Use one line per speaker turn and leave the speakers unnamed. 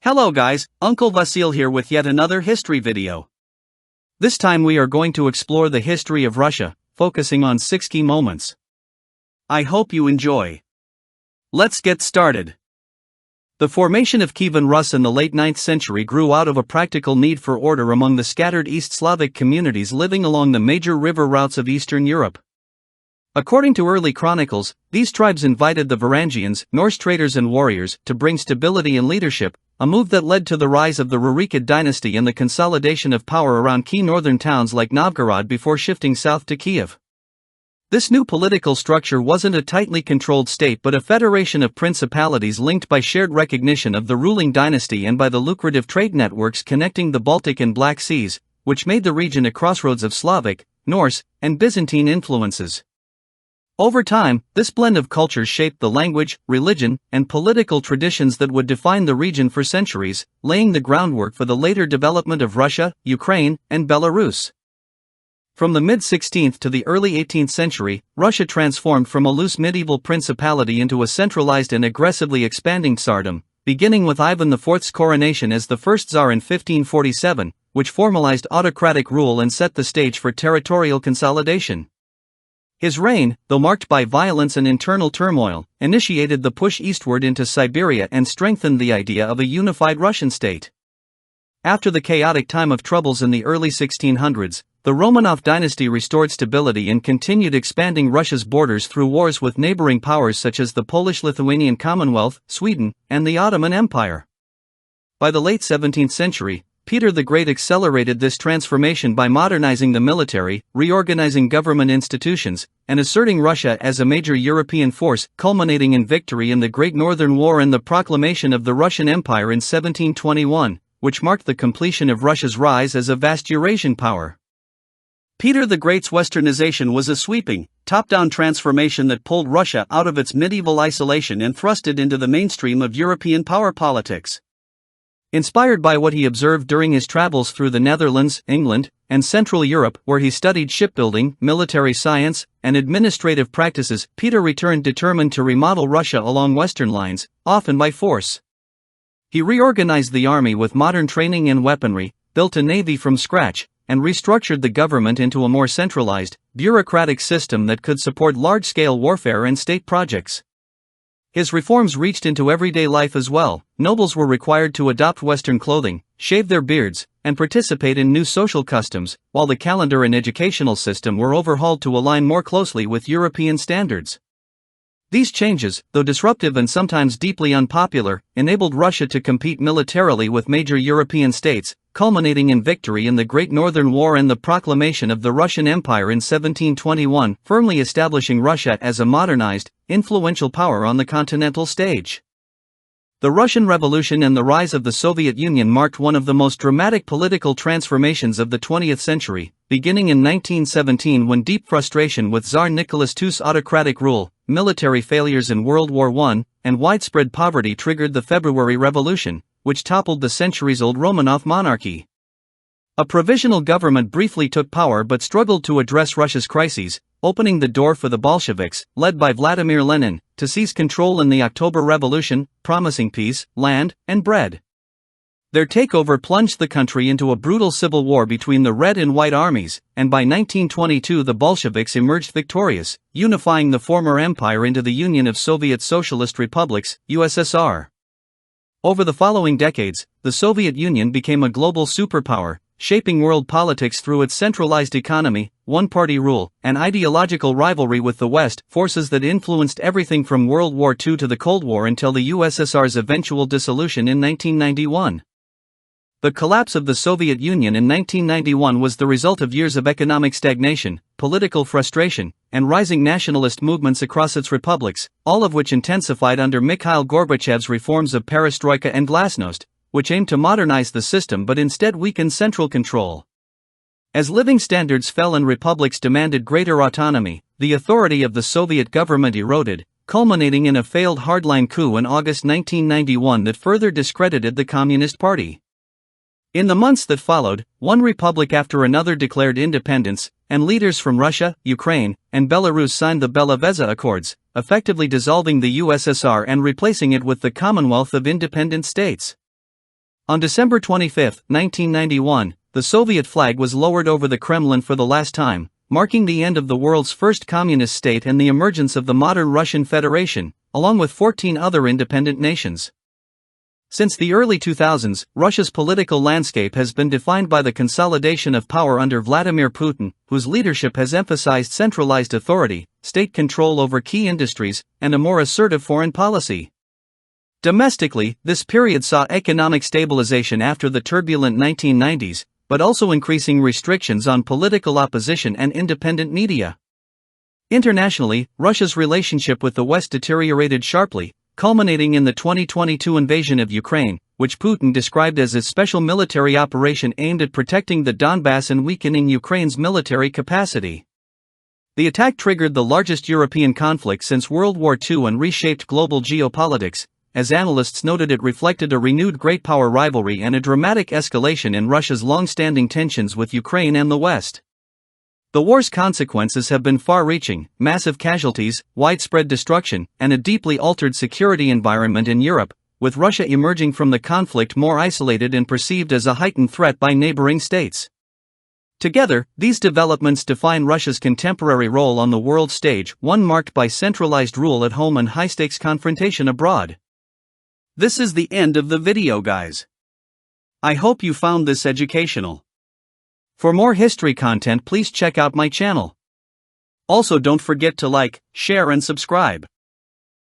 Hello guys, Uncle Vasil here with yet another history video. This time we are going to explore the history of Russia, focusing on 6 key moments. I hope you enjoy. Let's get started. The formation of Kievan Rus in the late 9th century grew out of a practical need for order among the scattered East Slavic communities living along the major river routes of Eastern Europe. According to early chronicles, these tribes invited the Varangians, Norse traders and warriors, to bring stability and leadership, a move that led to the rise of the Rurikid dynasty and the consolidation of power around key northern towns like Novgorod before shifting south to Kiev. This new political structure wasn't a tightly controlled state but a federation of principalities linked by shared recognition of the ruling dynasty and by the lucrative trade networks connecting the Baltic and Black Seas, which made the region a crossroads of Slavic, Norse, and Byzantine influences. Over time, this blend of cultures shaped the language, religion, and political traditions that would define the region for centuries, laying the groundwork for the later development of Russia, Ukraine, and Belarus. From the mid-16th to the early 18th century, Russia transformed from a loose medieval principality into a centralized and aggressively expanding tsardom, beginning with Ivan IV's coronation as the first tsar in 1547, which formalized autocratic rule and set the stage for territorial consolidation. His reign, though marked by violence and internal turmoil, initiated the push eastward into Siberia and strengthened the idea of a unified Russian state. After the chaotic time of troubles in the early 1600s, the Romanov dynasty restored stability and continued expanding Russia's borders through wars with neighboring powers such as the Polish-Lithuanian Commonwealth, Sweden, and the Ottoman Empire. By the late 17th century, Peter the Great accelerated this transformation by modernizing the military, reorganizing government institutions, and asserting Russia as a major European force, culminating in victory in the Great Northern War and the proclamation of the Russian Empire in 1721, which marked the completion of Russia's rise as a vast Eurasian power. Peter the Great's westernization was a sweeping, top-down transformation that pulled Russia out of its medieval isolation and thrust it into the mainstream of European power politics. Inspired by what he observed during his travels through the Netherlands, England, and Central Europe, where he studied shipbuilding, military science, and administrative practices, Peter returned determined to remodel Russia along Western lines, often by force. He reorganized the army with modern training and weaponry, built a navy from scratch, and restructured the government into a more centralized, bureaucratic system that could support large-scale warfare and state projects. His reforms reached into everyday life as well. Nobles were required to adopt Western clothing, shave their beards, and participate in new social customs, while the calendar and educational system were overhauled to align more closely with European standards. These changes, though disruptive and sometimes deeply unpopular, enabled Russia to compete militarily with major European states, culminating in victory in the Great Northern War and the proclamation of the Russian Empire in 1721, firmly establishing Russia as a modernized, influential power on the continental stage. The Russian Revolution and the rise of the Soviet Union marked one of the most dramatic political transformations of the 20th century, beginning in 1917 when deep frustration with Tsar Nicholas II's autocratic rule, military failures in World War I, and widespread poverty triggered the February Revolution, which toppled the centuries-old Romanov monarchy. A provisional government briefly took power but struggled to address Russia's crises, opening the door for the Bolsheviks, led by Vladimir Lenin, to seize control in the October Revolution, promising peace, land, and bread. Their takeover plunged the country into a brutal civil war between the Red and White armies, and by 1922 the Bolsheviks emerged victorious, unifying the former empire into the Union of Soviet Socialist Republics, USSR. Over the following decades, the Soviet Union became a global superpower, shaping world politics through its centralized economy, one-party rule, and ideological rivalry with the West, forces that influenced everything from World War II to the Cold War until the USSR's eventual dissolution in 1991. The collapse of the Soviet Union in 1991 was the result of years of economic stagnation, political frustration, and rising nationalist movements across its republics, all of which intensified under Mikhail Gorbachev's reforms of perestroika and glasnost, which aimed to modernize the system but instead weakened central control. As living standards fell and republics demanded greater autonomy, the authority of the Soviet government eroded, culminating in a failed hardline coup in August 1991 that further discredited the Communist Party. In the months that followed, one republic after another declared independence, and leaders from Russia, Ukraine, and Belarus signed the Belavezha Accords, effectively dissolving the USSR and replacing it with the Commonwealth of Independent States. On December 25, 1991, the Soviet flag was lowered over the Kremlin for the last time, marking the end of the world's first communist state and the emergence of the modern Russian Federation, along with 14 other independent nations. Since the early 2000s, Russia's political landscape has been defined by the consolidation of power under Vladimir Putin, whose leadership has emphasized centralized authority, state control over key industries, and a more assertive foreign policy. Domestically, this period saw economic stabilization after the turbulent 1990s, but also increasing restrictions on political opposition and independent media. Internationally, Russia's relationship with the West deteriorated sharply, culminating in the 2022 invasion of Ukraine, which Putin described as a special military operation aimed at protecting the Donbass and weakening Ukraine's military capacity. The attack triggered the largest European conflict since World War II and reshaped global geopolitics. As analysts noted, it reflected a renewed great power rivalry and a dramatic escalation in Russia's long-standing tensions with Ukraine and the West. The war's consequences have been far-reaching: massive casualties, widespread destruction, and a deeply altered security environment in Europe, with Russia emerging from the conflict more isolated and perceived as a heightened threat by neighboring states. Together, these developments define Russia's contemporary role on the world stage, one marked by centralized rule at home and high-stakes confrontation abroad. This is the end of the video, guys. I hope you found this educational. For more history content, please check out my channel. Also, don't forget to like, share and subscribe.